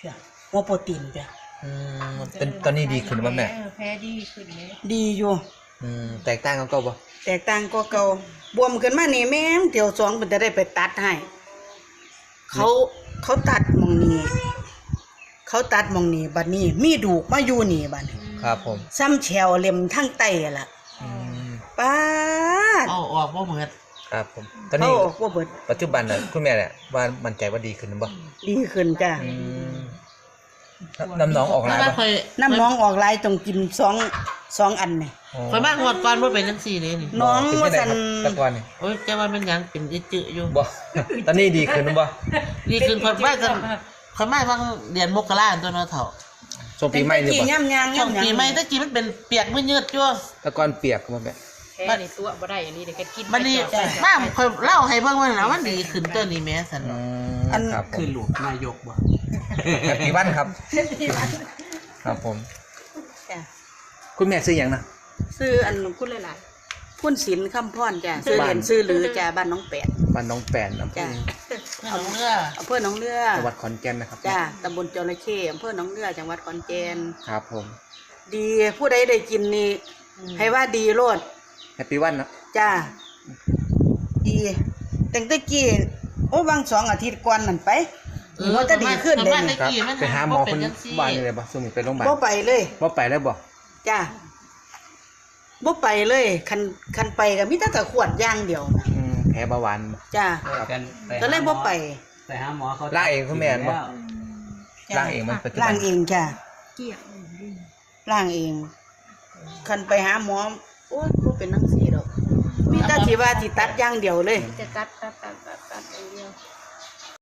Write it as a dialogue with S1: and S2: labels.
S1: จ้ะหัวโปรตีนจ้ะ
S2: ตอนนี้ดีขึ้นบ่แม่
S3: แพ้ดีขึ้นเลย
S1: ดีอยู่
S2: แตกต่างกับเก่าบ่
S1: แตกต่างก็เก่าบวมขึ้นมานี่แม่งเที่ยวสองเพิ่นจะได้ไปตัดให้เขาตัดหม่องนี้เขาตัดหม่องนี้บัดนี้มีดูกมาอยู่นี่บัดนี้
S2: ครับผม
S1: ซ้ำแฉวเล็มทั้งไตล่ะป้าด
S4: เอาออกบ่เหมือน
S2: ครับผมตอนนี้
S1: เขาบ่เบิด
S2: ปัจจุบันน่ะคุณแม่เนี่ยว่ามั่นใจว่าดีขึ้นบ่
S1: ดีขึ้นจ้ะ
S2: น้ำหนองออกหลาย
S4: ว่า
S2: บ่
S4: เคย
S1: น้ำน้องออกหลายต้องกิน2อันนี่
S4: เคยมากงวดก่อนบ่เป็นจังซี่เลยนี่
S1: น้อง
S2: เป็น
S1: ว่า
S2: จังได๋
S1: ซั่น
S2: ครับแตะกอนนี่
S4: โอ้ยจะว่ามันหยังเป็นจืดๆอยู่
S2: บ่ ตอนนี้ดีขึ้นบ่
S4: ดีขึ้นคนว่าจะคนไม่บางเดือนมกราตัวเนาะเฒ่า
S2: ช่วงปีใหม่นี่
S1: กี่
S2: บ่
S1: ย่ำยาง
S4: ช่วง
S1: ย่ำยาง
S4: ปีใหม่ตะกี้มันเป็นเปียกมือยืดจ้ว
S2: แตะกอนเปียกบ่แม่
S3: แพ้ในตัวบ่ได้อันนี้เดี๋ยวก็กิน
S4: มันนี่บ้าคอยเล่าให้เบิ่งว่าแล้วมันดีขึ้นตัวนี้แม่สัน
S2: ครับผม
S5: คือหลวงนายกบ่
S2: กี่วันครับ ครับผม
S1: จ้ะ
S2: คุณแม่ซื้อหยังนะ
S1: ซื้ออันคุณหลายๆคุณศิลป์คำพรจ้ะซื้อเหรียญซื้อหรือจ้ะบ้านน้องแปด
S2: บ้านหน้องแปนอำเภ
S1: จ้ะ
S2: อ
S4: เอาเนื้อ
S1: อำเภอหนองเรือ
S2: จังหวัดขอนแก่นนะครับ
S1: จ้ะตำบลจระเข้อำเภอหนองเรือจังหวัดขอนแก่น
S2: ครับผม
S1: ดีผู้ใดได้กินนี่ให้ว่าดีโลด
S2: แฮปปี้วันนะ
S1: จ้ะดีตั้งแต่กี้โอ้บาง2 อาทิตย์ก่อนนั่นไปมันจะดีขึ้นเลยนี่
S2: ครับไปหาหมอคนบ้านนี่เลยบ่ซุ่มไปโรงพยาบาล
S1: บ่ไปเลย
S2: บ่ไปแล้วบ่
S1: จ้ะบ่ไปเลยคันไปก็มีแต่ตะขวดอย่างเดียว
S2: แพ้เบาหวานบ่
S1: จ้ะ
S2: ครับ
S1: ก็เลยบ่ไป
S5: ไปหาหมอเขา
S2: ล่าเองคุณแม่นบ่
S1: จ้ะ
S2: ล่างเองมันปัจจุบั
S1: ล้าน งเองจ้ะ
S3: เกี่ยว
S1: ล้างเองคันไปหาหมอโอ้ยบ่เป็นจังซี่ดอกมีแต่ที่ว่าที่ตัดอย่างเดียวเลย
S3: จะตัดอย่างเดียว